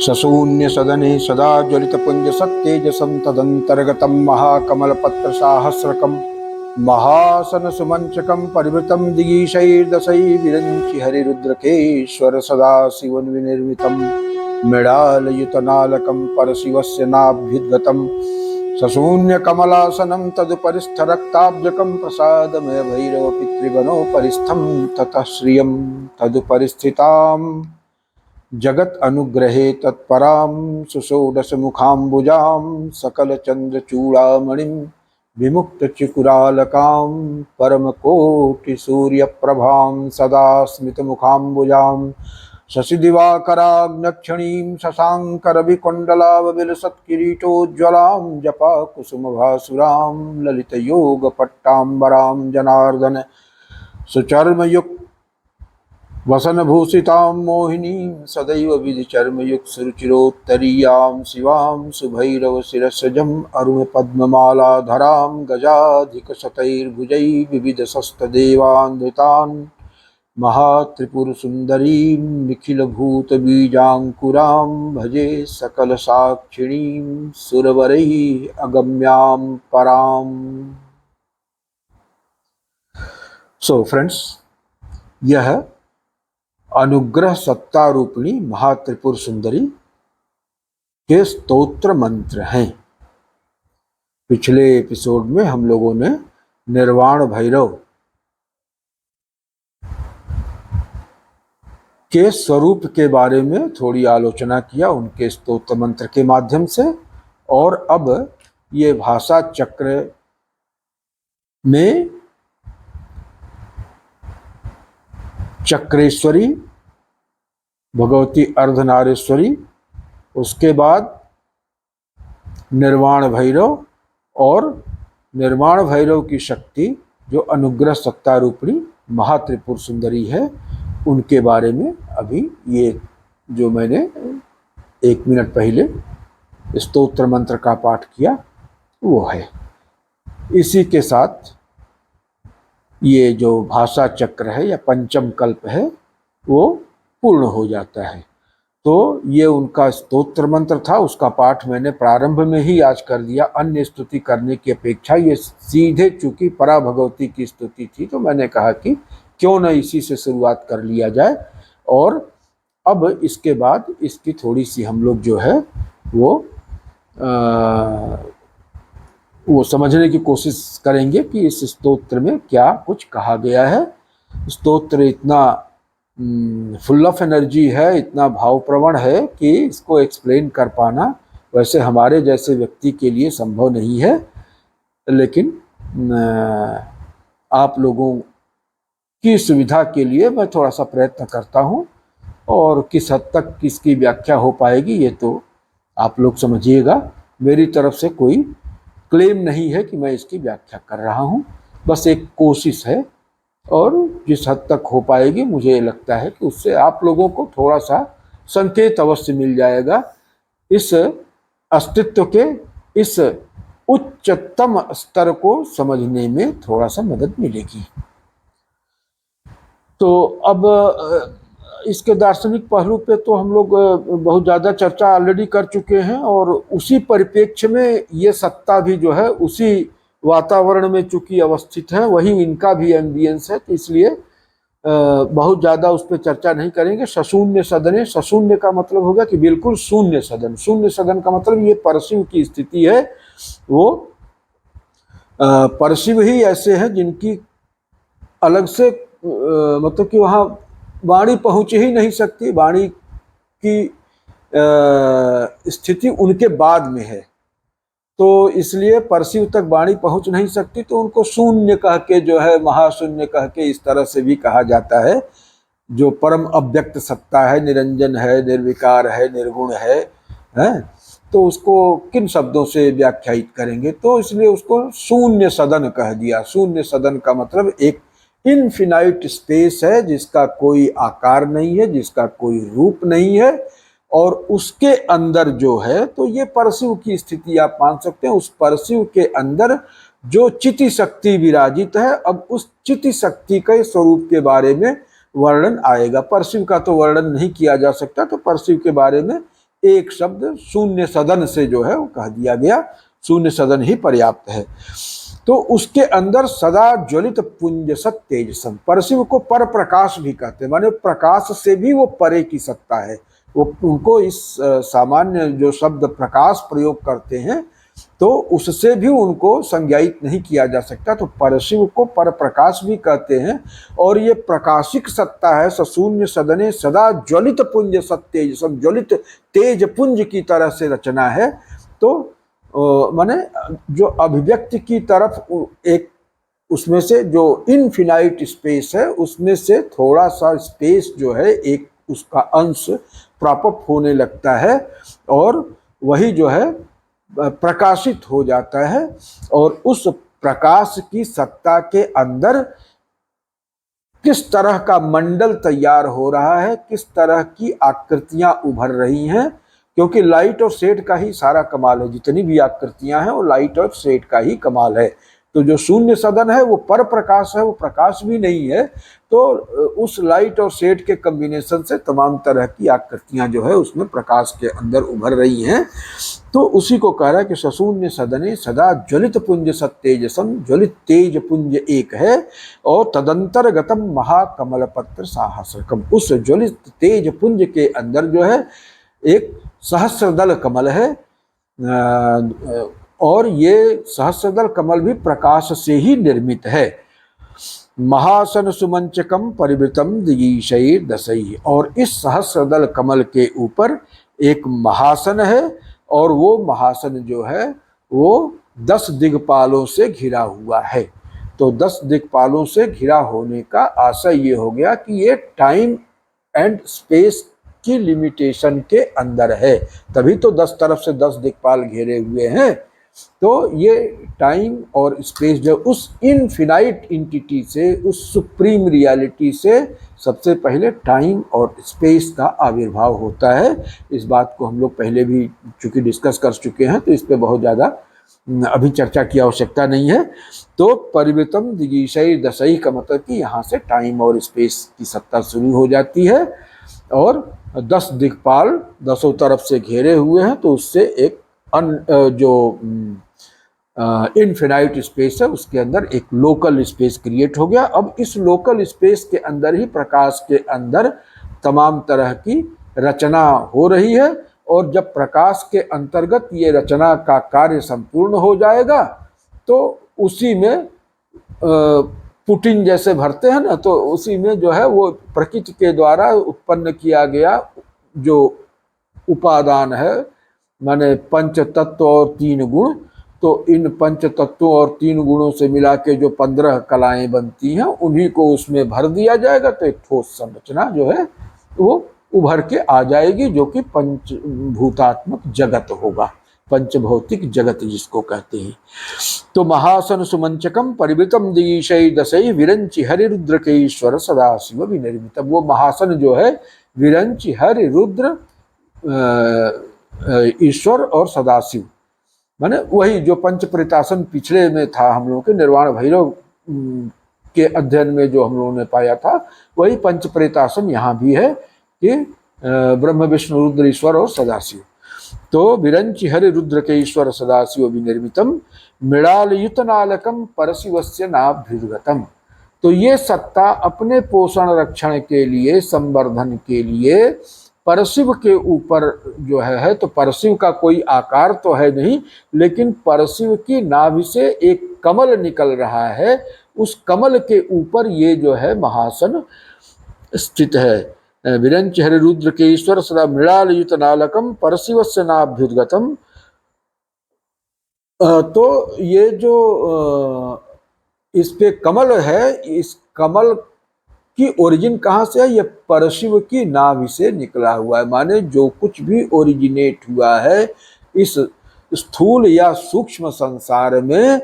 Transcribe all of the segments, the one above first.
सशून्य सदने सदा ज्वलितपुंज सत्तेजसं तदन्तर्गतं महाकमलपत्रसाहस्रकं महासन सुमंचकं परिवृतं दिगीशैर्दशैर्विरञ्चि हरिरुद्रकेश्वर सदाशिवन्विनिर्मितं मृडालयुतनालकं परशिवस्य नाभ्युद्गतं सशून्यकमलासनं तदुपरिस्थरक्ताब्जकं प्रसादमय भैरवपितृगणोपरिस्थं ततः श्रियं तदुपरिस्थिताम् जगत अनुग्रहे तत्परां सुषोडश मुखाम्बुजां सकल चंद्रचूड़ामणिं विमुक्त चिकुरालकां परमकोटि सूर्यप्रभां सदा स्मित मुखाम्बुजां शशिदिवाकराग्नक्षणीं शशाङ्करविकुण्डलावविलसत्किरीटोज्ज्वलां जपा कुसुमभासुरां ललितयोगपट्टाम्बरां जनार्दन सुचर्मयुक्त वसनभूषितां मोहिनीं सदैव विधिचर्मयुक्सुरुचिरोत्तरीयां शिवां सुभैरवशिरसजम् अरुणपद्ममालाधरां गजाधिकशतैर्भुजैः विविधशस्तदेवान्वितान् महात्रिपुरसुन्दरीं निखिलभूतबीजाङ्कुरां भजे सकलसाक्षिणीं सुरवरैः अगम्यां पराम्। सो फ्रेंड्स, यह अनुग्रह सत्ता रूपिणी महात्रिपुर सुंदरी के स्तोत्र मंत्र हैं। पिछले एपिसोड में हम लोगों ने निर्वाण भैरव के स्वरूप के बारे में थोड़ी आलोचना किया उनके स्तोत्र मंत्र के माध्यम से, और अब ये भाषा चक्र में चक्रेश्वरी, भगवती अर्धनारेश्वरी, उसके बाद निर्वाण भैरव और निर्वाण भैरव की शक्ति जो अनुग्रह सत्ता रूपिणी महात्रिपुर सुंदरी है, उनके बारे में अभी ये जो मैंने 1 मिनट पहले स्तोत्र मंत्र का पाठ किया वो है। इसी के साथ ये जो भाषा चक्र है या पंचम कल्प है वो पूर्ण हो जाता है। तो ये उनका स्तोत्र मंत्र था, उसका पाठ मैंने प्रारंभ में ही आज कर दिया। अन्य स्तुति करने की अपेक्षा ये सीधे चूंकि परा भगवती की स्तुति थी तो मैंने कहा कि क्यों न इसी से शुरुआत कर लिया जाए, और अब इसके बाद इसकी थोड़ी सी हम लोग जो है वो समझने की कोशिश करेंगे कि इस स्तोत्र में क्या कुछ कहा गया है। स्तोत्र इतना फुल ऑफ एनर्जी है, इतना भावप्रवण है कि इसको एक्सप्लेन कर पाना वैसे हमारे जैसे व्यक्ति के लिए संभव नहीं है, लेकिन आप लोगों की सुविधा के लिए मैं थोड़ा सा प्रयत्न करता हूँ, और किस हद तक इसकी व्याख्या हो पाएगी ये तो आप लोग समझिएगा। मेरी तरफ से कोई क्लेम नहीं है कि मैं इसकी व्याख्या कर रहा हूँ, बस एक कोशिश है, और जिस हद तक हो पाएगी मुझे लगता है कि उससे आप लोगों को थोड़ा सा संकेत अवश्य मिल जाएगा। इस अस्तित्व के इस उच्चतम स्तर को समझने में थोड़ा सा मदद मिलेगी। तो अब इसके दार्शनिक पहलू पे तो हम लोग बहुत ज़्यादा चर्चा ऑलरेडी कर चुके हैं, और उसी परिप्रेक्ष्य में ये सत्ता भी जो है उसी वातावरण में चूंकि अवस्थित है, वही इनका भी एम्बियंस है, तो इसलिए बहुत ज़्यादा उस पर चर्चा नहीं करेंगे। सशून्य सदने, सशून्य का मतलब होगा कि बिल्कुल शून्य सदन। शून्य सदन का मतलब ये परशिव की स्थिति है। वो परशिव ही ऐसे हैं जिनकी अलग से मतलब कि वहाँ वाणी पहुँच ही नहीं सकती, वाणी की स्थिति उनके बाद में है, तो इसलिए परशिव तक वाणी पहुँच नहीं सकती, तो उनको शून्य कह के जो है, महाशून्य कह के इस तरह से भी कहा जाता है। जो परम अव्यक्त सत्ता है, निरंजन है, निर्विकार है, निर्गुण है, तो उसको किन शब्दों से व्याख्यायित करेंगे, तो इसलिए उसको शून्य सदन कह दिया। शून्य सदन का मतलब एक इनफिनाइट स्पेस है जिसका कोई आकार नहीं है, जिसका कोई रूप नहीं है, और उसके अंदर जो है, तो ये परशिव की स्थिति आप मान सकते हैं। उस परशिव के अंदर जो चिति शक्ति विराजित है, अब उस चिति शक्ति के स्वरूप के बारे में वर्णन आएगा। परशिव का तो वर्णन नहीं किया जा सकता, तो परशिव के बारे में एक शब्द शून्य सदन से जो है वो कह दिया गया, शून्य सदन ही पर्याप्त है। तो उसके अंदर सदा ज्वलित पुंज सत तेजसम, परशिव को पर प्रकाश भी कहते हैं, माने प्रकाश से भी वो परे की सत्ता है। वो उनको इस सामान्य जो शब्द प्रकाश प्रयोग करते हैं तो उससे भी उनको संज्ञायित नहीं किया जा सकता, तो परशिव को पर प्रकाश भी कहते हैं। और ये प्रकाशिक सत्ता है, शून्य सदने सदा ज्वलित पुंज सत्तेज, सब ज्वलित तेज पुंज की तरह से रचना है। तो माने जो अभिव्यक्ति की तरफ एक उसमें से जो इनफिनाइट स्पेस है उसमें से थोड़ा सा स्पेस जो है एक उसका अंश प्रॉपअप होने लगता है और वही जो है प्रकाशित हो जाता है। और उस प्रकाश की सत्ता के अंदर किस तरह का मंडल तैयार हो रहा है, किस तरह की आकृतियां उभर रही हैं, क्योंकि लाइट और शेड का ही सारा कमाल है। जितनी भी आकृतियां हैं वो लाइट और शेड का ही कमाल है। तो जो शून्य सदन है वो पर प्रकाश है, वो प्रकाश भी नहीं है। तो उस लाइट और शेड के कॉम्बिनेशन से तमाम तरह की आकृतियां जो है उसमें प्रकाश के अंदर उभर रही हैं। तो उसी को कह रहा है कि सशून्य सदने सदा ज्वलित पुंज सत्तेजसम, ज्वलित तेज पुंज एक है। और तदंतर्गतम महाकमल पत्र साहस्रकम, उस ज्वलित तेज पुंज के अंदर जो है एक सहस्रदल कमल है। और ये सहस्रदल कमल भी प्रकाश से ही निर्मित है। महासन सुमंचकम परिवृतम दिगीशैर दशई, और इस सहस्रदल कमल के ऊपर एक महासन है और वो महासन जो है वो 10 दिग्पालों से घिरा हुआ है। तो 10 दिग्पालों से घिरा होने का आशय ये हो गया कि ये टाइम एंड स्पेस की लिमिटेशन के अंदर है, तभी तो 10 तरफ से 10 दिक्पाल घेरे हुए हैं। तो ये टाइम और स्पेस जो उस इनफिनाइट इंटिटी से, उस सुप्रीम रियलिटी से सबसे पहले टाइम और स्पेस का आविर्भाव होता है। इस बात को हम लोग पहले भी चूंकि डिस्कस कर चुके हैं तो इस पे बहुत ज़्यादा अभी चर्चा की आवश्यकता नहीं है। तो परिवृतम दिगीशय दशई का मतलब कि यहाँ से टाइम और स्पेस की सत्ता शुरू हो जाती है और 10 दिक्पाल 10 तरफ से घेरे हुए हैं। तो उससे एक जो इनफिनाइट स्पेस है उसके अंदर एक लोकल स्पेस क्रिएट हो गया। अब इस लोकल स्पेस के अंदर ही प्रकाश के अंदर तमाम तरह की रचना हो रही है। और जब प्रकाश के अंतर्गत ये रचना का कार्य संपूर्ण हो जाएगा तो उसी में पुटिन जैसे भरते हैं ना, तो उसी में जो है वो प्रकृति के द्वारा उत्पन्न किया गया जो उपादान है, माने पंच तत्व और 3 गुण, तो इन पंच तत्वों और 3 गुणों से मिला के जो 15 कलाएं बनती हैं उन्हीं को उसमें भर दिया जाएगा। तो एक ठोस संरचना जो है वो उभर के आ जाएगी, जो कि पंचभूतात्मक जगत होगा, पंचभौतिक जगत जिसको कहते हैं। तो महासन सुमंचकम परिवृतम दिगीशय दशई विरंचि हरिरुद्रकेश्वर सदाशिव विनिर्मितम, वो महासन जो है विरंचि हरिरुद्र ईश्वर और सदाशिव, माने वही जो पंचप्रेतासन पिछले में था हम लोगों के निर्वाण भैरव के अध्ययन में जो हम लोगों ने पाया था, वही पंचप्रेतासन यहाँ भी है कि ब्रह्म विष्णु रुद्र ईश्वर और सदाशिव। तो विरंचि हरि रुद्र के ईश्वर सदाशिव विनिर्मितम मृणालयुत नालकम परशिवस्य नाभ्युद्गतम। तो ये सत्ता अपने पोषण रक्षण के लिए, संवर्धन के लिए परशिव के ऊपर जो है तो परशिव का कोई आकार तो है नहीं, लेकिन परशिव की नाभि से एक कमल निकल रहा है, उस कमल के ऊपर ये जो है महासन स्थित है। विरंच हरिरुद्र के ईश्वर सदा मृणालयुत नालकम परशिवस्य नाभ्युद्गतम। तो ये जो इस पे कमल है, इस कमल की ओरिजिन कहाँ से है? ये परशिव की नाभि से निकला हुआ है। माने जो कुछ भी ओरिजिनेट हुआ है इस स्थूल या सूक्ष्म संसार में,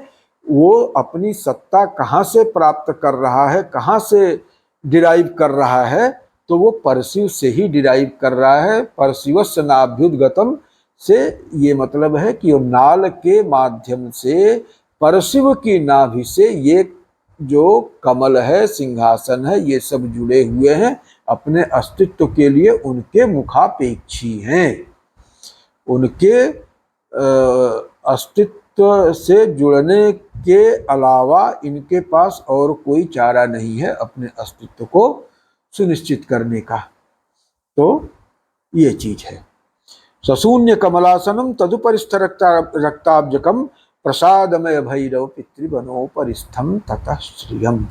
वो अपनी सत्ता कहाँ से प्राप्त कर रहा है, कहाँ से डिराइव कर रहा है? तो वो परशिव से ही डिराइव कर रहा है। परशिवस्य नाभ्युद्गतम से ये मतलब है कि नाल के माध्यम से परशिव की नाभि से ये जो कमल है, सिंहासन है, ये सब जुड़े हुए हैं, अपने अस्तित्व के लिए उनके मुखापेक्षी हैं। उनके अस्तित्व से जुड़ने के अलावा इनके पास और कोई चारा नहीं है अपने अस्तित्व को सुनिश्चित करने का। तो ये चीज है। सशून्य कमलासनम तदुपरिस्थ रक्ताब्जकम प्रसादमय भैरव पितृवनोपरिस्थम ततः श्रियम।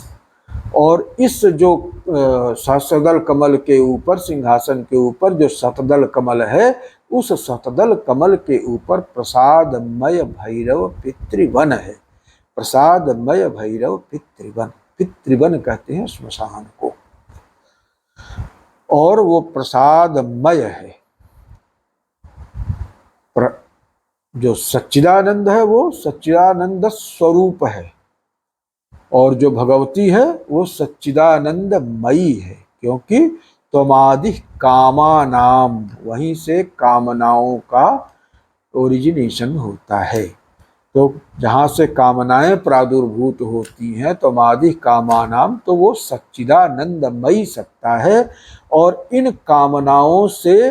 और इस जो सहस्रदल कमल के ऊपर, सिंहासन के ऊपर जो शतदल कमल है, उस शतदल कमल के ऊपर प्रसादमय भैरव पितृवन है। प्रसादमय भैरव पितृवन, पितृवन कहते हैं श्मशान को, और वो प्रसादमय है। जो सच्चिदानंद है वो सच्चिदानंद स्वरूप है, और जो भगवती है वो सच्चिदानंदमयी है, क्योंकि त्वमादि कामानाम, वहीं से कामनाओं का ओरिजिनेशन होता है। तो जहाँ से कामनाएं प्रादुर्भूत होती हैं, त्वमादि कामानाम, तो वो सच्चिदानंदमयी सत्ता है। और इन कामनाओं से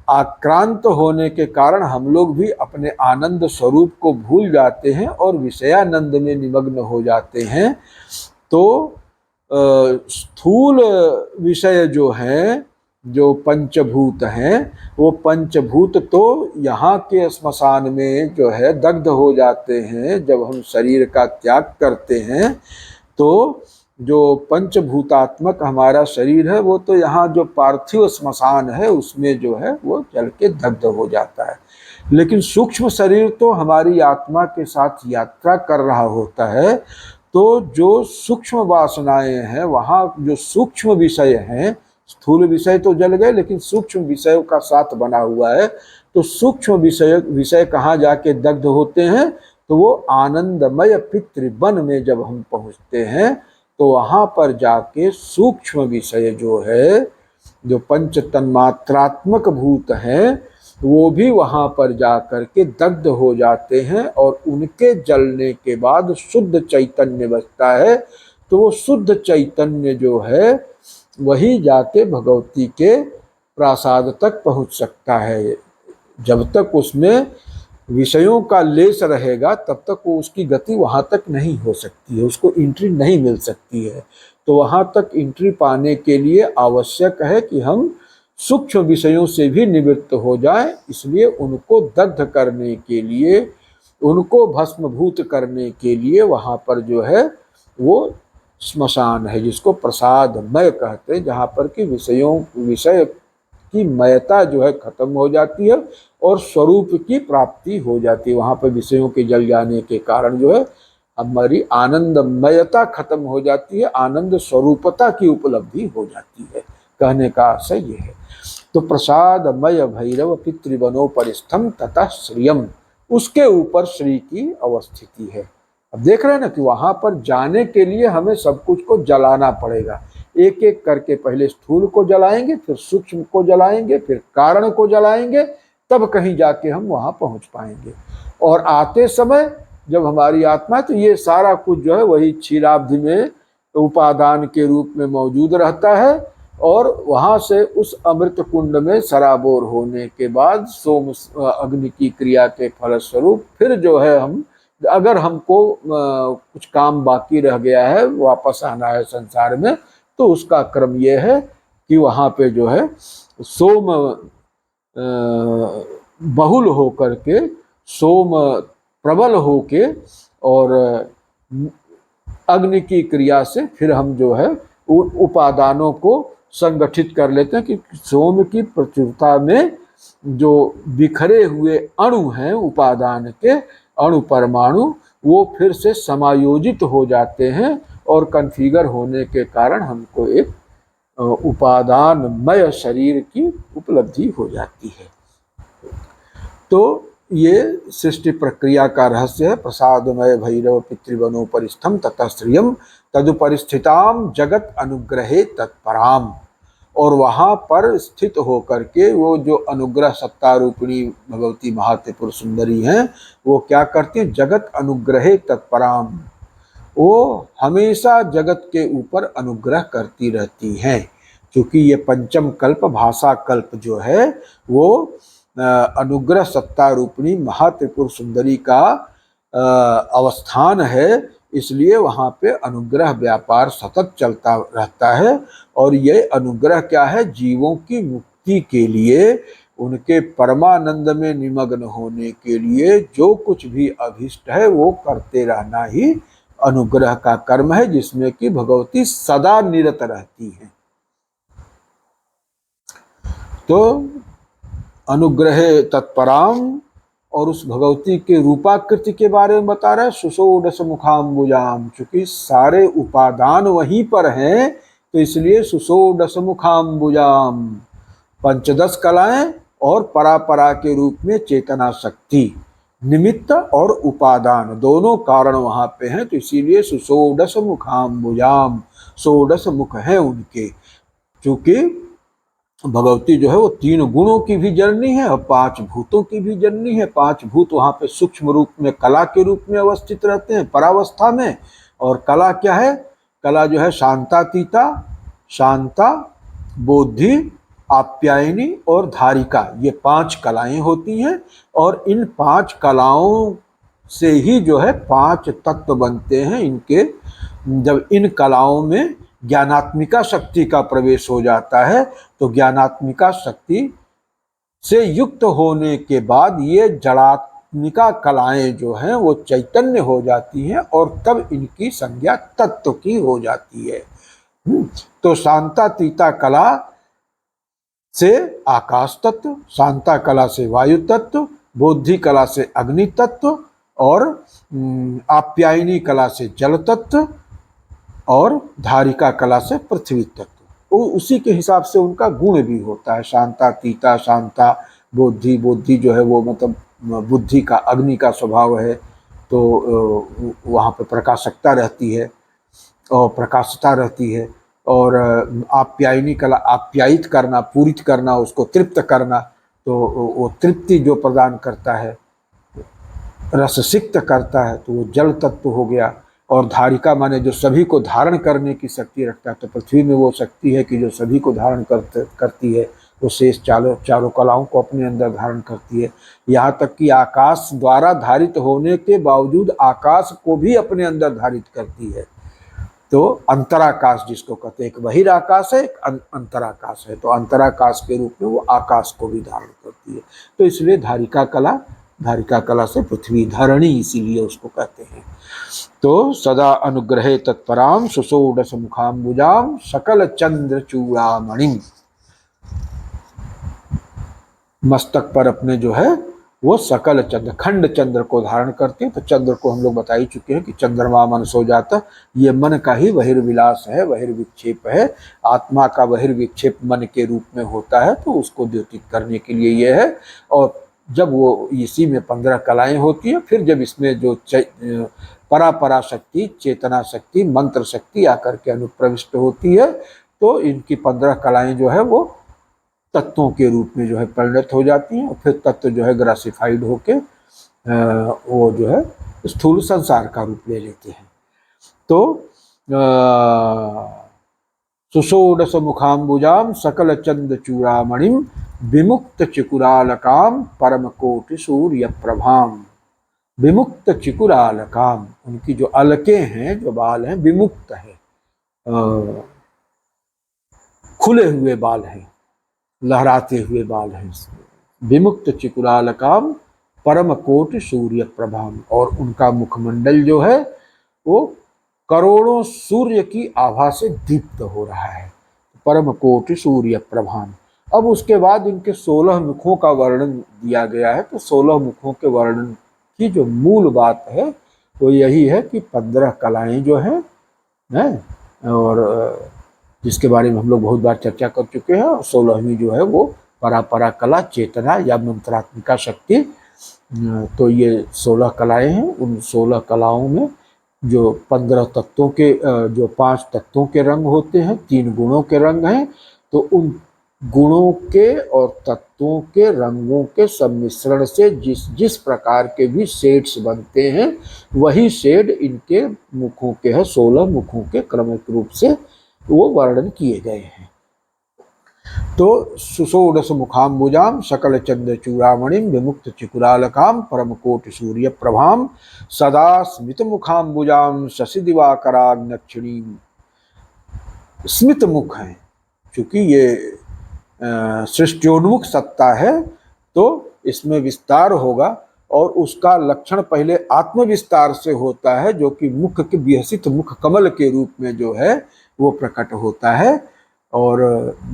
आक्रांत होने के कारण हम लोग भी अपने आनंद स्वरूप को भूल जाते हैं और विषयानंद में निमग्न हो जाते हैं। तो स्थूल विषय जो हैं, जो पंचभूत हैं, वो पंचभूत तो यहाँ के श्मशान में जो है दग्ध हो जाते हैं। जब हम शरीर का त्याग करते हैं तो जो पंचभूतात्मक हमारा शरीर है वो तो यहाँ जो पार्थिव श्मशान है उसमें जो है वो जल के दग्ध हो जाता है। लेकिन सूक्ष्म शरीर तो हमारी आत्मा के साथ यात्रा कर रहा होता है। तो जो सूक्ष्म वासनाएं हैं, वहाँ जो सूक्ष्म विषय हैं, स्थूल विषय तो जल गए लेकिन सूक्ष्म विषयों का साथ बना हुआ है। तो सूक्ष्म विषय कहाँ जाके दग्ध होते हैं? तो वो आनंदमय पितृवन में जब हम पहुँचते हैं तो वहाँ पर जाके सूक्ष्म विषय जो है, जो पंच तन्मात्रात्मक भूत हैं, वो भी वहाँ पर जाकर के दग्ध हो जाते हैं और उनके जलने के बाद शुद्ध चैतन्य बचता है। तो वो शुद्ध चैतन्य जो है वही जाके भगवती के प्रासाद तक पहुँच सकता है। जब तक उसमें विषयों का लेस रहेगा तब तक वो उसकी गति वहाँ तक नहीं हो सकती है, उसको एंट्री नहीं मिल सकती है। तो वहाँ तक एंट्री पाने के लिए आवश्यक है कि हम सूक्ष्म विषयों से भी निवृत्त हो जाएं। इसलिए उनको दग्ध करने के लिए, उनको भस्मभूत करने के लिए वहाँ पर जो है वो श्मशान है, जिसको प्रसादमय कहते हैं, जहाँ पर कि विषय की मयता जो है खत्म हो जाती है और स्वरूप की प्राप्ति हो जाती है। वहाँ पर विषयों के जल जाने के कारण जो है हमारी आनंदमयता खत्म हो जाती है, आनंद स्वरूपता की उपलब्धि हो जाती है। कहने का आशय ये है। तो प्रसादमय भैरव पितृवनोपरिस्थम ततः श्रियम, उसके ऊपर श्री की अवस्थिति है। अब देख रहे हैं ना कि वहाँ पर जाने के लिए हमें सब कुछ को जलाना पड़ेगा। एक एक करके पहले स्थूल को जलाएंगे, फिर सूक्ष्म को जलाएंगे, फिर कारण को जलाएंगे, तब कहीं जाके हम वहाँ पहुँच पाएंगे। और आते समय जब हमारी आत्मा, तो ये सारा कुछ जो है वही क्षीराब्धि में उपादान के रूप में मौजूद रहता है। और वहाँ से उस अमृत कुंड में सराबोर होने के बाद सोम अग्नि की क्रिया के फलस्वरूप फिर जो है हम, अगर हमको कुछ काम बाकी रह गया है, वापस आना है संसार में, तो उसका क्रम यह है कि वहाँ पे जो है सोम बहुल होकर के, सोम प्रबल होके और अग्नि की क्रिया से फिर हम जो है उपादानों को संगठित कर लेते हैं कि सोम की प्रचुरता में जो बिखरे हुए अणु हैं उपादान के, अणु परमाणु, वो फिर से समायोजित हो जाते हैं और कन्फिगर होने के कारण हमको एक उपादानमय शरीर की उपलब्धि हो जाती है। तो ये सृष्टि प्रक्रिया का रहस्य है। प्रसादमय भैरव पितृवनोपरिस्थम ततः श्रियम तदुपरिस्थिताम जगत अनुग्रहे तत्पराम। और वहाँ पर स्थित होकर के वो जो अनुग्रह सत्ता रूपिणी भगवती महात्रिपुर सुंदरी हैं, वो क्या करती हैं? जगत अनुग्रहे तत्पराम, वो हमेशा जगत के ऊपर अनुग्रह करती रहती हैं। क्योंकि ये पंचम कल्प, भाषा कल्प जो है वो अनुग्रह सत्ता रूपिणी महात्रिपुर सुंदरी का अवस्थान है, इसलिए वहाँ पे अनुग्रह व्यापार सतत चलता रहता है। और ये अनुग्रह क्या है? जीवों की मुक्ति के लिए, उनके परमानंद में निमग्न होने के लिए जो कुछ भी अभिष्ट है वो करते रहना ही अनुग्रह का कर्म है, जिसमें कि भगवती सदा निरत रहती हैं। तो अनुग्रहे तत्पराम, और उस भगवती के रूपाकृति के बारे में बता रहे हैं, सुषोडश मुखाम्बुजाम। चूंकि सारे उपादान वहीं पर हैं, तो इसलिए सुषोडश मुखाम्बुजाम, 15 कलाएं और परापरा के रूप में चेतना शक्ति, निमित्त और उपादान दोनों कारण वहां पे हैं, तो इसीलिए सुषोडश मुखाम्बुजाम, 16 मुख हैं उनके। चूंकि भगवती जो है वो 3 गुणों की भी जननी है और 5 भूतों की भी जननी है। 5 भूत वहाँ पे सूक्ष्म रूप में कला के रूप में अवस्थित रहते हैं परावस्था में। और कला क्या है? कला जो है शांतातीता, शांता, बोधि, आप्यायनी और धारिका, ये 5 कलाएं होती हैं। और इन 5 कलाओं से ही जो है 5 तत्व बनते हैं इनके। जब इन कलाओं में ज्ञानात्मिका शक्ति का प्रवेश हो जाता है, तो ज्ञानात्मिका शक्ति से युक्त होने के बाद ये जड़ात्मिका कलाएं जो हैं वो चैतन्य हो जाती हैं, और तब इनकी संज्ञा तत्व की हो जाती है। तो शांतातीता कला से आकाश तत्व, शांता कला से वायु तत्व, बोधि कला से अग्नि तत्व, और आप्यायनी कला से जल तत्व, और धारिका कला से पृथ्वी तत्व। उसी के हिसाब से उनका गुण भी होता है। शांतातीता, शांता, बोधि, बोधि जो है वो मतलब बुद्धि का, अग्नि का स्वभाव है, तो वहाँ पे प्रकाशकता रहती है और प्रकाशता रहती है। और आप्यायनी कला, आप्यायित करना, पूरित करना, उसको तृप्त करना, तो वो तृप्ति जो प्रदान करता है, रससिक्त करता है, तो वो जल तत्व हो गया। और धारिका माने जो सभी को धारण करने की शक्ति रखता है, तो पृथ्वी में वो शक्ति है कि जो सभी को धारण करती है, वो शेष चारों कलाओं को अपने अंदर धारण करती है। यहाँ तक कि आकाश द्वारा धारित होने के बावजूद आकाश को भी अपने अंदर धारित करती है। तो अंतराकाश जिसको कहते हैं, एक बहिराकाश है, एक अंतराकाश है, तो अंतराकाश के रूप में वो आकाश को भी धारण करती है। तो इसलिए धारिका कला से पृथ्वी, धरणी इसीलिए उसको कहते हैं। तो सदा अनुग्रहे तत्पराम सुषोडश मुखाम्बुजाम सकल चंद्र चूड़ामणिम, मस्तक पर अपने जो है वो सकल चंद्र, खंड चंद्र को धारण करते हैं। तो चंद्र को हम लोग बता ही चुके हैं कि चंद्रमा मन सो जाता, ये मन का ही बहिर्विलास है, बहिर्विक्षेप है। आत्मा का बहिर्विक्षेप मन के रूप में होता है, तो उसको द्योतित करने के लिए ये है। और जब वो इसी में 15 कलाएं होती है, फिर जब इसमें जो परापरा शक्ति, चेतना शक्ति, मंत्र शक्ति आकर के अनुप्रविष्ट होती है, तो इनकी 15 कलाएं जो है वो तत्वों के रूप में जो है परिणत हो जाती हैं। और फिर तत्व जो है ग्रासिफाइड होके वो जो है स्थूल संसार का रूप ले लेते हैं। तो सुषोडश मुखाम्बुजाम सकल चंद चूड़ामणिम विमुक्त चिकुरालकाम परम कोटि सूर्य प्रभाम। विमुक्त चिकुरालकाम, उनकी जो अलके हैं, जो बाल हैं, विमुक्त है, खुले हुए बाल हैं, लहराते हुए बाल हैं। विमुक्त चिकुरालकाम परम कोटि सूर्य प्रभाम, और उनका मुखमंडल जो है वो करोड़ों सूर्य की आभा से दीप्त हो रहा है। परम कोटि सूर्य प्रभाम। अब उसके बाद इनके 16 मुखों का वर्णन दिया गया है। तो 16 मुखों के वर्णन की जो मूल बात है वो यही है कि 15 कलाएं जो हैं, और जिसके बारे में हम लोग बहुत बार चर्चा कर चुके हैं। और 16वीं जो है वो परापरा कला, चेतना या मंत्रात्मिका शक्ति। तो ये 16 कलाएं हैं। उन 16 कलाओं में जो 15 तत्वों के, जो 5 तत्वों के रंग होते हैं, 3 गुणों के रंग हैं, तो उन गुणों के और तत्वों के रंगों के सम्मिश्रण से जिस प्रकार के भी शेड्स बनते हैं, वही शेड इनके मुखों के हैं। 16 मुखों के क्रमिक रूप से वो वर्णन किए गए हैं। तो सुषोडश मुखाम्बुजाम सकल चंद्र चूड़ामणिम विमुक्त चिकुरालकाम परम कोटि सूर्य प्रभाम सदा स्मित मुखाम्बुजाम शशि दिवाकराग्नक्षिणी। स्मित मुख है, चूंकि ये सृष्टियोन्मुख सत्ता है तो इसमें विस्तार होगा, और उसका लक्षण पहले आत्मविस्तार से होता है, जो कि मुख के विहसित मुख कमल के रूप में जो है वो प्रकट होता है। और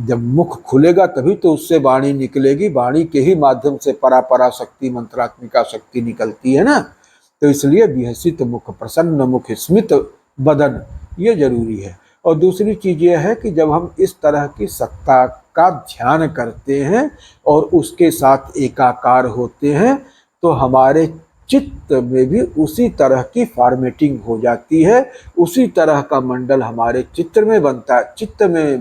जब मुख खुलेगा तभी तो उससे वाणी निकलेगी, वाणी के ही माध्यम से परापरा शक्ति मंत्रात्मिका शक्ति निकलती है ना। तो इसलिए विहसित मुख, प्रसन्न मुख, स्मित बदन ये जरूरी है। और दूसरी चीज ये है कि जब हम इस तरह की सत्ता का ध्यान करते हैं और उसके साथ एकाकार होते हैं तो हमारे चित्त में भी उसी तरह की फॉर्मेटिंग हो जाती है, उसी तरह का मंडल हमारे चित्त में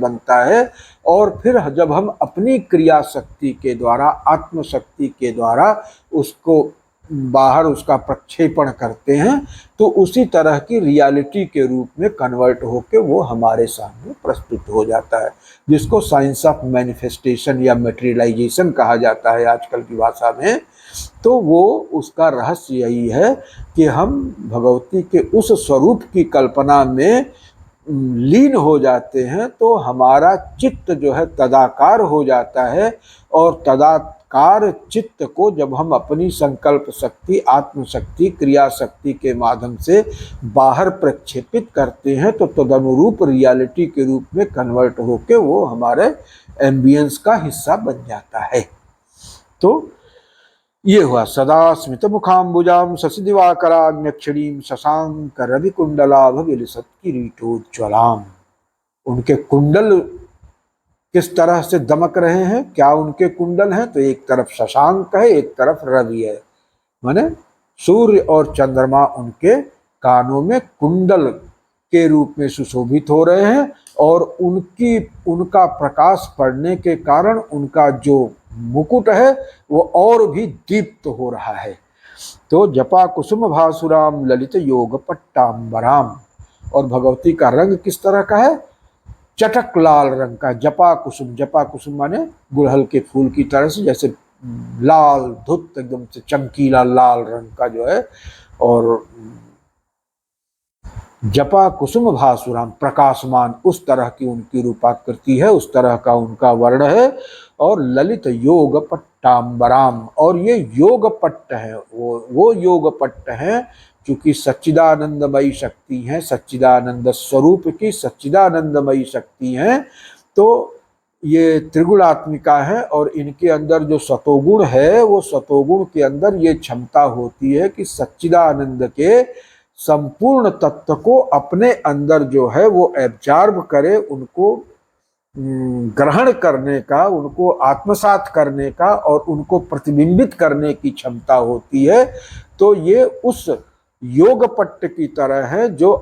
बनता है। और फिर जब हम अपनी क्रिया शक्ति के द्वारा, आत्मशक्ति के द्वारा उसको बाहर उसका प्रक्षेपण करते हैं तो उसी तरह की रियलिटी के रूप में कन्वर्ट होकर वो हमारे सामने प्रस्तुत हो जाता है, जिसको साइंस ऑफ मैनिफेस्टेशन या मटेरियलाइजेशन कहा जाता है आजकल की भाषा में। तो वो उसका रहस्य यही है कि हम भगवती के उस स्वरूप की कल्पना में लीन हो जाते हैं तो हमारा चित्त जो है तदाकार हो जाता है। और तदाकार चित्त को जब हम अपनी संकल्प शक्ति, आत्मशक्ति, क्रिया शक्ति के माध्यम से बाहर प्रक्षेपित करते हैं तो तदनुरूप रियलिटी के रूप में कन्वर्ट होकर वो हमारे एम्बियंस का हिस्सा बन जाता है। तो ये हुआ सदा स्मित मुखाम्बुजाम शशि दिवाकराग्नक्षिणीम शशांक रवि कुंडलाभ विलसत किरीटोज्ज्वलाम। उनके कुंडल किस तरह से दमक रहे हैं, क्या उनके कुंडल हैं? तो एक तरफ शशांक है, एक तरफ रवि है, माने सूर्य और चंद्रमा उनके कानों में कुंडल के रूप में सुशोभित हो रहे हैं। और उनका प्रकाश पड़ने के कारण उनका जो मुकुट है वो और भी दीप्त हो रहा है। तो जपा कुसुम भासुराम ललित योग पट्टाम्बराम। और भगवती का रंग किस तरह का है? चटक लाल रंग का। जपा कुसुम माने गुड़हल के फूल की तरह से, जैसे लाल धुत एकदम से चमकीला लाल रंग का जो है। और जपा कुसुम भासुराम, प्रकाशमान, उस तरह की उनकी रूपाकृति है, उस तरह का उनका वर्ण है। और ललित योग पट्टाम्बराम, और ये योग पट्ट है, वो योग पट्ट है क्योंकि सच्चिदानंदमयी शक्ति है, सच्चिदानंद स्वरूप की सच्चिदानंदमयी शक्ति है। तो ये त्रिगुणात्मिका है और इनके अंदर जो सतोगुण है वो सतोगुण के अंदर ये क्षमता होती है कि सच्चिदानंद के संपूर्ण तत्व को अपने अंदर जो है वो एब्जॉर्ब करे, उनको ग्रहण करने का, उनको आत्मसात करने का और उनको प्रतिबिंबित करने की क्षमता होती है। तो ये उस योग पट्ट की तरह है जो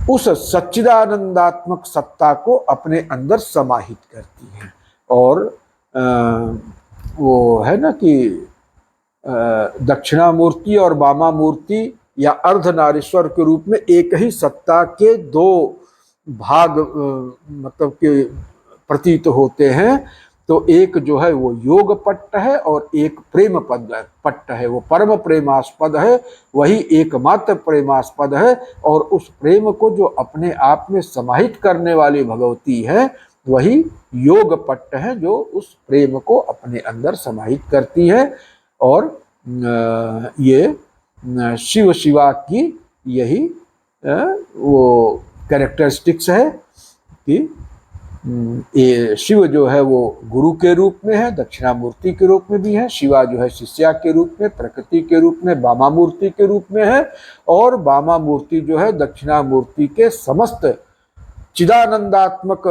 उस सच्चिदानंदात्मक सत्ता को अपने अंदर समाहित करती है। और वो है ना कि दक्षिणामूर्ति और वामामूर्ति या अर्धनारीश्वर के रूप में एक ही सत्ता के दो भाग मतलब के प्रतीत होते हैं। तो एक जो है वो योग पट्ट है और एक प्रेम पट्ट है, वो परम प्रेमास्पद है, वही एकमात्र प्रेमास्पद है। और उस प्रेम को जो अपने आप में समाहित करने वाली भगवती है वही योग पट्ट है, जो उस प्रेम को अपने अंदर समाहित करती है। और ये शिव शिवा की यही वो कैरेक्टरिस्टिक्स है कि ये शिव जो है वो गुरु के रूप में है, दक्षिणामूर्ति के रूप में भी है, शिवा जो है शिष्या के रूप में, प्रकृति के रूप में, वामामूर्ति के रूप में है। और वामामूर्ति जो है दक्षिणामूर्ति के समस्त चिदानंदात्मक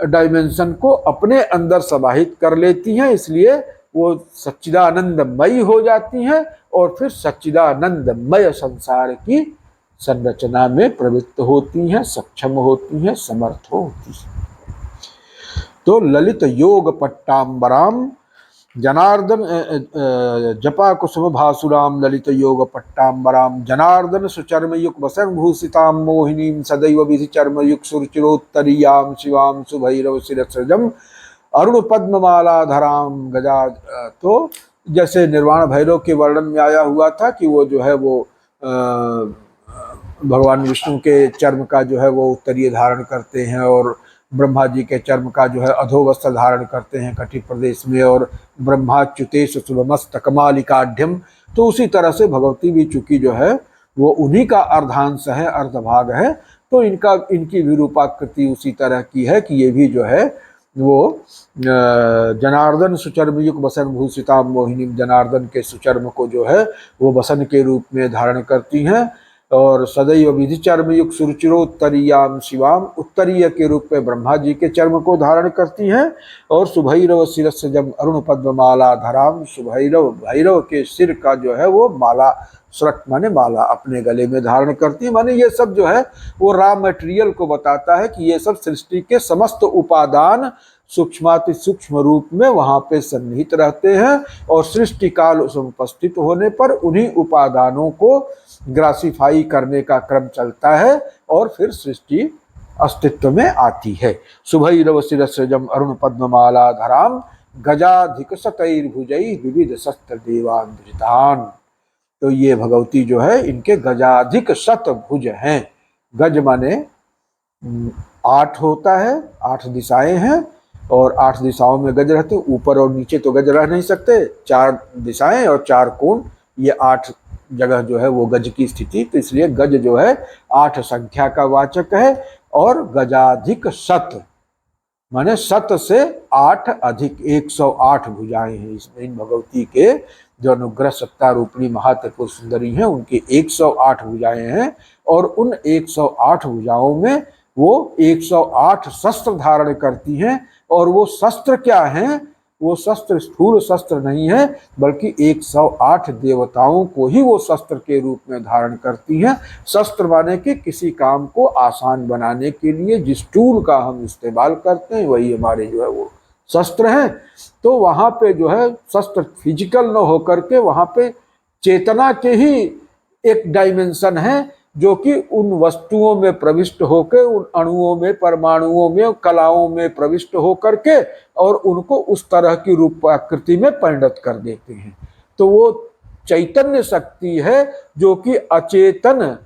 डायमेंशन को अपने अंदर समाहित कर लेती हैं, इसलिए वो सच्चिदानंदमयी हो जाती हैं और फिर सच्चिदानंदमय संसार की संरचना में प्रवृत्त होती हैं, सक्षम होती हैं, समर्थ होती हैं। तो ललित योग पट्टाम्बराम जनार्दन जपा कुसुम भासुराम ललित योग पट्टाम्बराम जनार्दन सुचर्म युग वसन भूषिताम मोहिनीम सदैव विधि चर्म युग सुरचिरोत्तरीयाम शिवाम सुभैरव शिरसजम अरुण पद्ममाला धराम गजा। तो जैसे निर्वाण भैरव के वर्णन में आया हुआ था कि वो जो है वो भगवान विष्णु के चर्म का जो है वो उत्तरीय धारण करते हैं और ब्रह्मा जी के चर्म का जो है अधोवस्त्र धारण करते हैं कटि प्रदेश में, और ब्रह्माच्युतेश शुभमस्तकमालिकाढ्यम। तो उसी तरह से भगवती भी चूंकि जो है वो उन्हीं का अर्धांश है, अर्धभाग है, तो इनकी विरूपाकृति उसी तरह की है कि ये भी जो है वो जनार्दन सुचर्मयुग बसन भूषिता मोहिनी, जनार्दन के सुचर्म को जो है वो बसन के रूप में धारण करती हैं। और सदैव विधि चर्मयुग सुरुचिरोत्तरीयाम शिवाम, उत्तरीय के रूप में ब्रह्मा जी के चर्म को धारण करती हैं। और सुभैरव शिरस्सजम अरुण पद्ममाला धराम, सुभैरव भैरव के सिर का जो है वो माला, सुरक माने माला, अपने गले में धारण करती है। माने ये सब जो है वो रॉ मटेरियल को बताता है कि ये सब सृष्टि के समस्त उपादान सूक्ष्माति सूक्ष्म रूप में वहां पे सन्निहित रहते हैं, और सृष्टि काल उपस्थित होने पर उन्हीं उपादानों को ग्रासिफाई करने का क्रम चलता है और फिर सृष्टि अस्तित्व में आती है। सुभैरव शिरस्सजम अरुण पद्ममाला धराम गजाधिक शतैर्भुजै विविध शस्त्र देवान्वितान। तो ये भगवती जो है इनके गजाधिक शत भुज हैं। गज माने 8 होता है, 8 दिशाएं हैं, और 8 दिशाओं में गज रहते हैं। ऊपर और नीचे तो गज रह नहीं सकते, 4 दिशाएं और 4 कोण, ये 8 जगह जो है वो गज की स्थिति। तो इसलिए गज जो है 8 संख्या का वाचक है। और गजाधिक शत माने 7 से 8 अधिक, 108 भुजाएं हैं इसमें। इन भगवती के जो अनुग्रह सत्ता रूपिणी महात्रिपुर सुंदरी हैं उनकी 108 भुजाएं हैं, और उन 108 भुजाओं में वो 108 शस्त्र धारण करती हैं। और वो शस्त्र क्या हैं? वो शस्त्र स्थूल शस्त्र नहीं है, बल्कि 108 देवताओं को ही वो शस्त्र के रूप में धारण करती हैं। शस्त्र माने कि किसी काम को आसान बनाने के लिए जिस टूल का हम इस्तेमाल करते हैं वही हमारे जो है वो शस्त्र हैं। तो वहाँ पे जो है शस्त्र फिजिकल न होकर के वहाँ पे चेतना के ही एक डायमेंशन है, जो कि उन वस्तुओं में प्रविष्ट होकर, उन अणुओं में, परमाणुओं में, कलाओं में प्रविष्ट होकर के और उनको उस तरह की रूप आकृति में परिणत कर देते हैं। तो वो चैतन्य शक्ति है जो कि अचेतन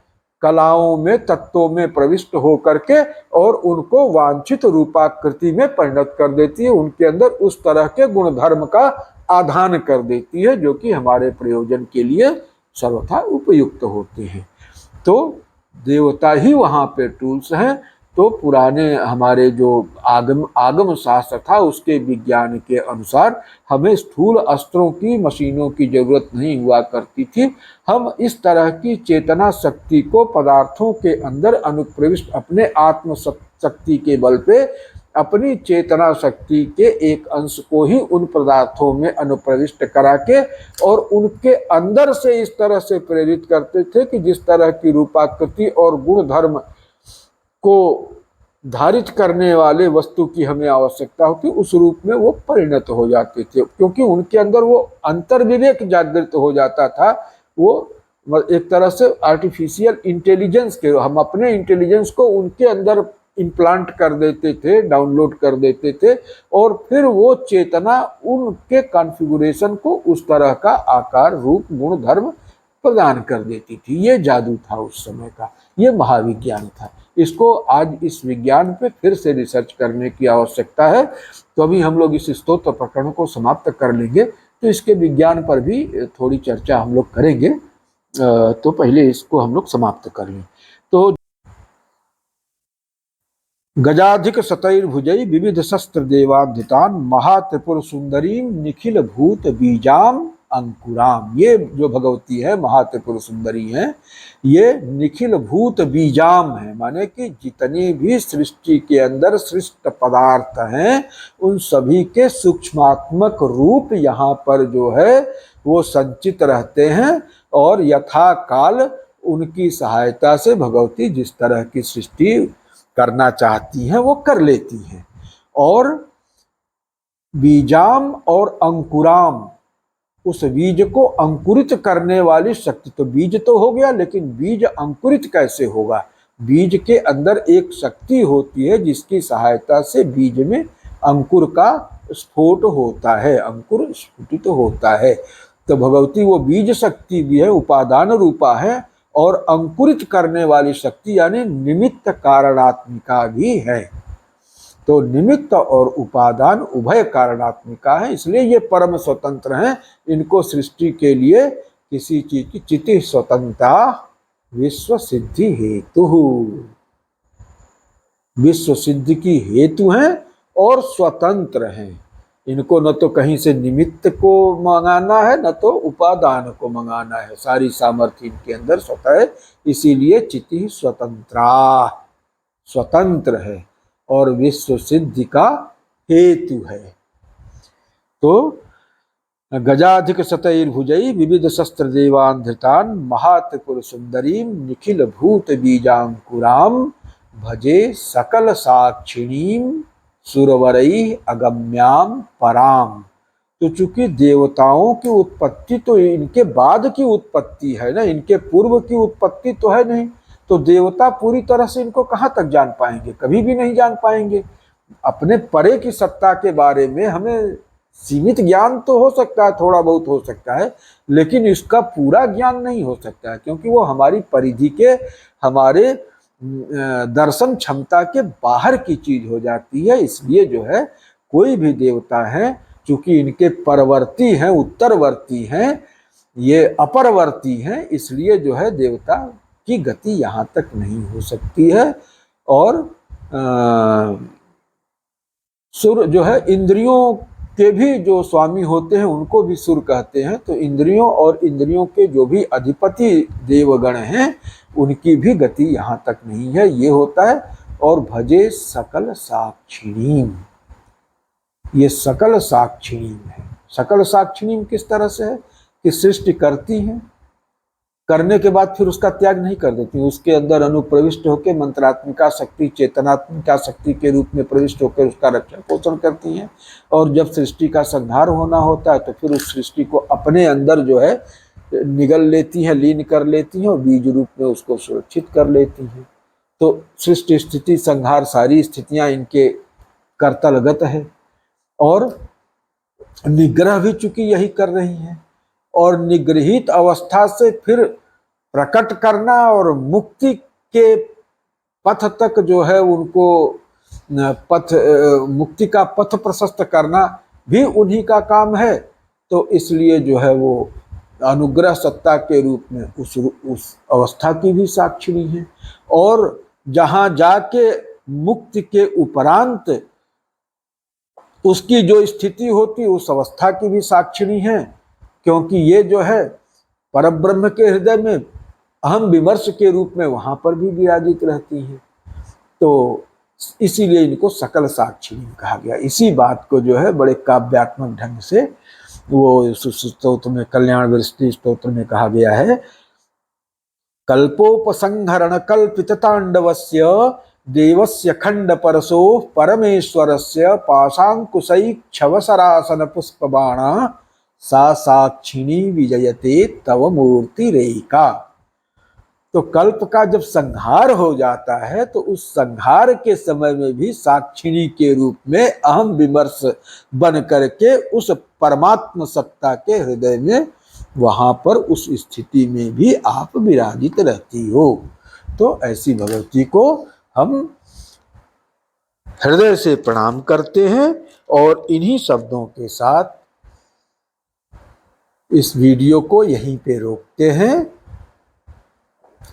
कलाओं में, तत्वों में प्रविष्ट होकर के और उनको वांछित रूपाकृति में परिणत कर देती है, उनके अंदर उस तरह के गुण धर्म का आधान कर देती है जो कि हमारे प्रयोजन के लिए सर्वथा उपयुक्त होते हैं। तो देवता ही वहाँ पे टूल्स हैं। तो पुराने हमारे जो आगम शास्त्र था उसके विज्ञान के अनुसार हमें स्थूल अस्त्रों की, मशीनों की जरूरत नहीं हुआ करती थी। हम इस तरह की चेतना शक्ति को पदार्थों के अंदर अनुप्रविष्ट, अपने आत्म शक्ति के बल पे अपनी चेतना शक्ति के एक अंश को ही उन पदार्थों में अनुप्रविष्ट करा के और उनके अंदर से इस तरह से प्रेरित करते थे कि जिस तरह की रूपाकृति और गुण धर्म को धारित करने वाले वस्तु की हमें आवश्यकता होती, उस रूप में वो परिणत हो जाते थे, क्योंकि उनके अंदर वो अंतर्विवेक जागृत हो जाता था। वो एक तरह से आर्टिफिशियल इंटेलिजेंस के, हम अपने इंटेलिजेंस को उनके अंदर इम्प्लांट कर देते थे, डाउनलोड कर देते थे, और फिर वो चेतना उनके कॉन्फ़िगरेशन को उस तरह का आकार, रूप, गुण, धर्म प्रदान कर देती थी। ये जादू था उस समय का, ये महाविज्ञान था। इसको आज इस विज्ञान पे फिर से रिसर्च करने की आवश्यकता है। तो अभी हम लोग इस स्तोत्र प्रकरण को समाप्त कर लेंगे, तो इसके विज्ञान पर भी थोड़ी चर्चा हम लोग करेंगे। तो पहले इसको हम लोग समाप्त कर लें। तो गजाधिक शतैर्भुजै विविध शस्त्र देवाधितान महात्रिपुर सुंदरीम निखिल भूत बीजाम अंकुराम। ये जो भगवती है महात्रिपुर सुंदरी है, ये निखिल भूत बीजाम है, माने कि जितने भी सृष्टि के अंदर सृष्ट पदार्थ हैं उन सभी के सूक्ष्मात्मक रूप यहाँ पर जो है वो संचित रहते हैं, और यथा काल उनकी सहायता से भगवती जिस तरह की सृष्टि करना चाहती हैं वो कर लेती हैं। और बीजाम और अंकुराम, उस बीज को अंकुरित करने वाली शक्ति। तो बीज तो हो गया, लेकिन बीज अंकुरित कैसे होगा? बीज के अंदर एक शक्ति होती है जिसकी सहायता से बीज में अंकुर का स्फोट होता है, अंकुर स्फुटित होता है। तो भगवती वो बीज शक्ति भी है, उपादान रूपा है, और अंकुरित करने वाली शक्ति यानी निमित्त कारणात्मिका भी है। तो निमित्त और उपादान उभय कारणात्मिका है, इसलिए ये परम स्वतंत्र हैं। इनको सृष्टि के लिए किसी चीज की चिति स्वतंत्रता विश्व सिद्धि हेतु, विश्व सिद्धि की हेतु हैं और स्वतंत्र हैं। इनको न तो कहीं से निमित्त को मंगाना है, न तो उपादान को मंगाना है, सारी सामर्थ्य इनके अंदर स्वतः है। इसीलिए चिति स्वतंत्रा, स्वतंत्र है और विश्व सिद्धि का हेतु है। तो गजाधिक शतैर्भुजै विविध शस्त्र देवान धृतान महात्रिपुर सुंदरीम निखिल भूत बीजांकुराम भजे सकल साक्षिणीम सुरवरई अगम्याम पराम। तो चूंकि देवताओं की उत्पत्ति तो इनके बाद की उत्पत्ति है ना, इनके पूर्व की उत्पत्ति तो है नहीं। तो देवता पूरी तरह से इनको कहाँ तक जान पाएंगे? कभी भी नहीं जान पाएंगे। अपने परे की सत्ता के बारे में हमें सीमित ज्ञान तो हो सकता है, थोड़ा बहुत हो सकता है, लेकिन इसका पूरा ज्ञान नहीं हो सकता है, क्योंकि वो हमारी परिधि के, हमारे दर्शन क्षमता के बाहर की चीज हो जाती है। इसलिए जो है कोई भी देवता है, चूंकि इनके परवर्ती हैं, उत्तरवर्ती हैं, ये अपरवर्ती हैं, इसलिए जो है देवता की गति यहाँ तक नहीं हो सकती है। और सुर जो है इंद्रियों के भी जो स्वामी होते हैं उनको भी सुर कहते हैं। तो इंद्रियों और इंद्रियों के जो भी अधिपति देवगण हैं उनकी भी गति यहाँ तक नहीं है, ये होता है। और भजे सकल साक्षिणीम, ये सकल साक्षिणीम है। सकल साक्षिणीम किस तरह से है कि सृष्टि करती हैं, करने के बाद फिर उसका त्याग नहीं कर देती, उसके अंदर अनुप्रविष्ट होकर मंत्रात्मिका शक्ति, चेतनात्मिका शक्ति के रूप में प्रविष्ट होकर उसका रक्षा पोषण करती हैं। और जब सृष्टि का संहार होना होता है तो फिर उस सृष्टि को अपने अंदर जो है निगल लेती हैं, लीन कर लेती हैं और बीज रूप में उसको सुरक्षित कर लेती हैं। तो सृष्टि स्थिति संहार सारी स्थितियां इनके कर्तलगत है, और निग्रह भी चूंकि यही कर रही हैं। और निगृहित अवस्था से फिर प्रकट करना और मुक्ति के पथ तक जो है उनको पथ, मुक्ति का पथ प्रशस्त करना भी उन्हीं का काम है। तो इसलिए जो है वो अनुग्रह सत्ता के रूप में उस अवस्था की भी साक्षिणी है। और जहाँ जाके मुक्ति के उपरांत उसकी जो स्थिति होती उस अवस्था की भी साक्षिणी है, क्योंकि ये जो है परब्रह्म के हृदय में अहम विमर्श के रूप में वहां पर भी विराजित रहती है। तो इसीलिए इनको सकल साक्षिणी कहा गया। इसी बात को जो है बड़े काव्यात्मक ढंग से वो स्तोत्र में, कल्याण वृष्टि स्तोत्र में कहा गया है। कल्पोपसंहरण कल्पित तांडवस्य देवस्य खंड परसो परमेश्वरस्य पाशांकुशैक्षवसरासन पुष्पबाणा सा साक्षिणी विजयते तव मूर्ति रेखा। तो कल्प का जब संहार हो जाता है तो उस संहार के समय में भी साक्षिणी के रूप में अहम विमर्श बन करके उस परमात्म सत्ता के हृदय में वहां पर उस स्थिति में भी आप विराजित रहती हो। तो ऐसी भगवती को हम हृदय से प्रणाम करते हैं। और इन्हीं शब्दों के साथ इस वीडियो को यहीं पे रोकते हैं।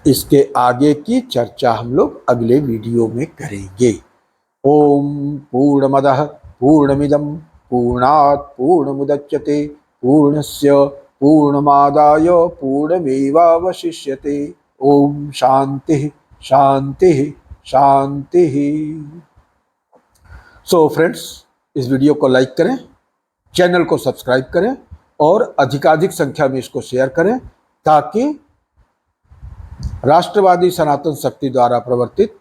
इसके आगे की चर्चा हम लोग अगले वीडियो में करेंगे। ओम पूर्णमदः पूर्णमिदं पूर्णात् पूर्णमुदच्यते पूर्णस्य पूर्णमादाय पूर्णमेवावशिष्यते। ओम शांति शांति शांति। सो फ्रेंड्स, इस वीडियो को लाइक करें, चैनल को सब्सक्राइब करें और अधिकाधिक संख्या में इसको शेयर करें, ताकि राष्ट्रवादी सनातन शक्ति द्वारा प्रवर्तित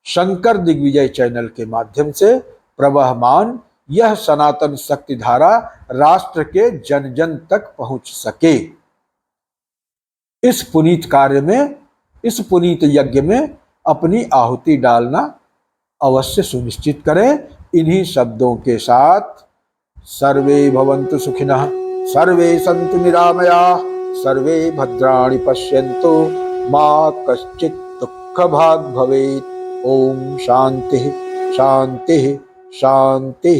शंकर दिग्विजय चैनल के माध्यम से प्रवहमान यह सनातन शक्ति धारा राष्ट्र के जन जन तक पहुंच सके। इस पुनीत कार्य में, इस पुनीत यज्ञ में अपनी आहुति डालना अवश्य सुनिश्चित करें। इन्हीं शब्दों के साथ सर्वे भवन्तु सुखिनः, सर्वे सन्तु निरामयाः, सर्वे भद्राणि पश्यन्तु, मा कश्चित् दुःखभाग् भवेत्। ओम शांति शांति शांति।